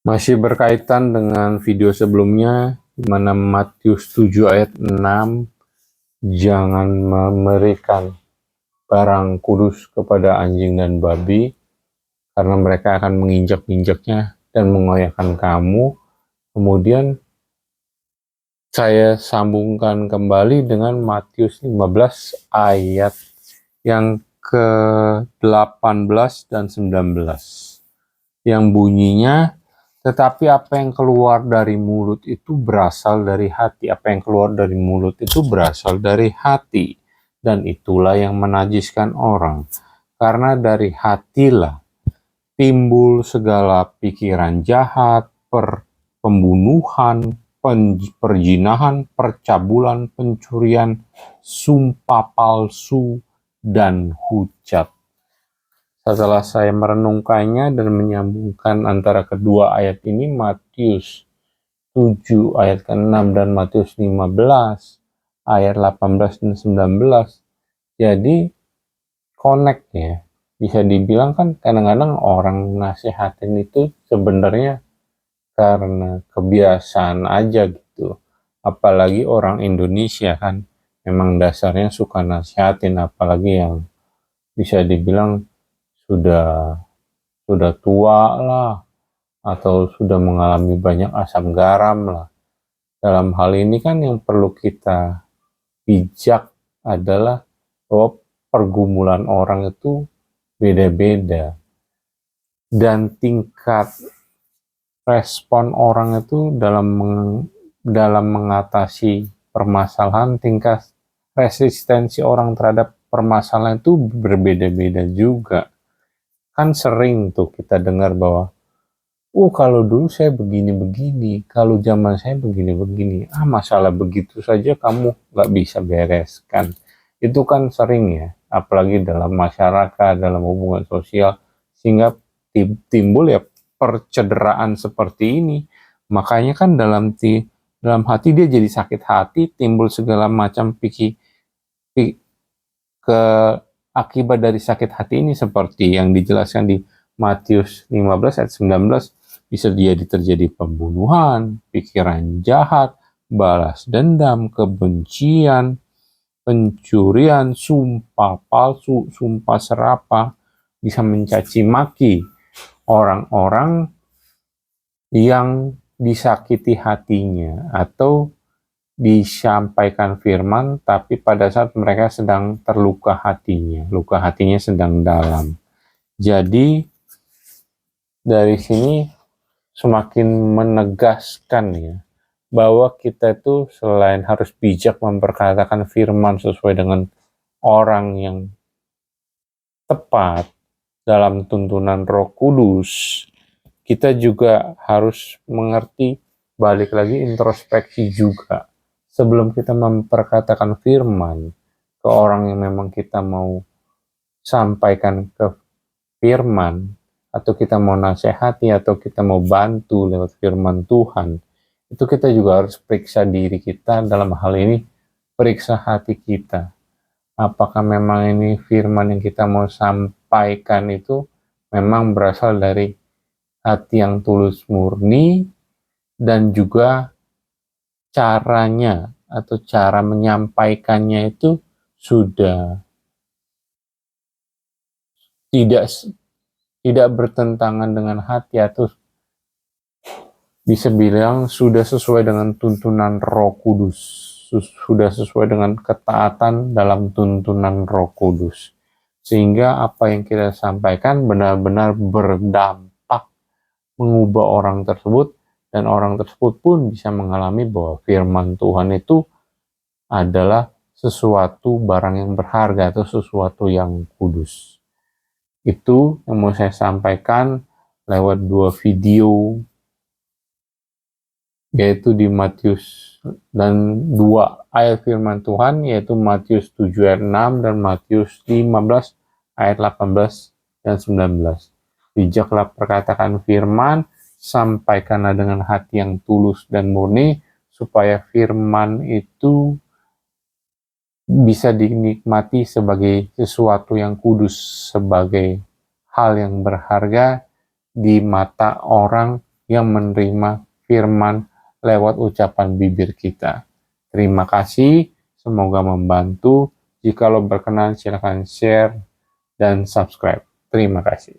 Masih berkaitan dengan video sebelumnya, di mana Matius 7 ayat 6, jangan memberikan barang kudus kepada anjing dan babi, karena mereka akan menginjak-injaknya dan mengoyakkan kamu. Kemudian saya sambungkan kembali dengan Matius 15 ayat yang ke-18 dan 19, yang bunyinya, tetapi apa yang keluar dari mulut itu berasal dari hati. Apa yang keluar dari mulut itu berasal dari hati. Dan itulah yang menajiskan orang. Karena dari hatilah timbul segala pikiran jahat, pembunuhan, perjinahan, percabulan, pencurian, sumpah palsu, dan hujat. Setelah saya merenungkannya dan menyambungkan antara kedua ayat ini, Matius 7 ayat ke-6 dan Matius 15 ayat 18 dan 19, jadi connect ya. Bisa dibilang kan kadang-kadang orang nasihatin itu sebenarnya karena kebiasaan aja gitu. Apalagi orang Indonesia kan memang dasarnya suka nasihatin, apalagi yang bisa dibilang sudah tua lah, atau sudah mengalami banyak asam garam lah. Dalam hal ini kan yang perlu kita bijak adalah bahwa pergumulan orang itu beda-beda, dan tingkat respon orang itu dalam mengatasi permasalahan, tingkat resistensi orang terhadap permasalahan itu berbeda-beda juga. Kan sering tuh kita dengar bahwa kalau dulu saya begini-begini, kalau zaman saya begini-begini. Masalah begitu saja kamu nggak bisa bereskan. Itu kan sering ya, apalagi dalam masyarakat, dalam hubungan sosial, sehingga timbul ya percederaan seperti ini. Makanya kan dalam hati dia jadi sakit hati, timbul segala macam ke akibat dari sakit hati ini, seperti yang dijelaskan di Matius 15 ayat 19, bisa jadi terjadi pembunuhan, pikiran jahat, balas dendam, kebencian, pencurian, sumpah palsu, sumpah serapah, bisa mencaci maki orang-orang yang disakiti hatinya, atau disampaikan firman tapi pada saat mereka sedang terluka hatinya, luka hatinya sedang dalam. Jadi dari sini semakin menegaskan ya, bahwa kita itu selain harus bijak memperkatakan firman sesuai dengan orang yang tepat dalam tuntunan Roh Kudus, kita juga harus mengerti, balik lagi introspeksi juga. Sebelum kita memperkatakan firman ke orang yang memang kita mau sampaikan ke firman, atau kita mau nasihati, atau kita mau bantu lewat firman Tuhan, itu kita juga harus periksa diri kita. Dalam hal ini, periksa hati kita. Apakah memang ini firman yang kita mau sampaikan itu memang berasal dari hati yang tulus murni, dan juga caranya atau cara menyampaikannya itu sudah tidak bertentangan dengan hati, atau bisa bilang sudah sesuai dengan tuntunan Roh Kudus, sudah sesuai dengan ketaatan dalam tuntunan Roh Kudus, sehingga apa yang kita sampaikan benar-benar berdampak mengubah orang tersebut, dan orang tersebut pun bisa mengalami bahwa firman Tuhan itu adalah sesuatu barang yang berharga atau sesuatu yang kudus. Itu yang mau saya sampaikan lewat dua video, yaitu di Matius, dan dua ayat firman Tuhan, yaitu Matius 7 ayat 6 dan Matius 15 ayat 18 dan 19. Bijaklah perkatakan firman, sampaikanlah dengan hati yang tulus dan murni, supaya firman itu bisa dinikmati sebagai sesuatu yang kudus, sebagai hal yang berharga di mata orang yang menerima firman lewat ucapan bibir kita. Terima kasih, semoga membantu. Jika lo berkenan, silakan share dan subscribe. Terima kasih.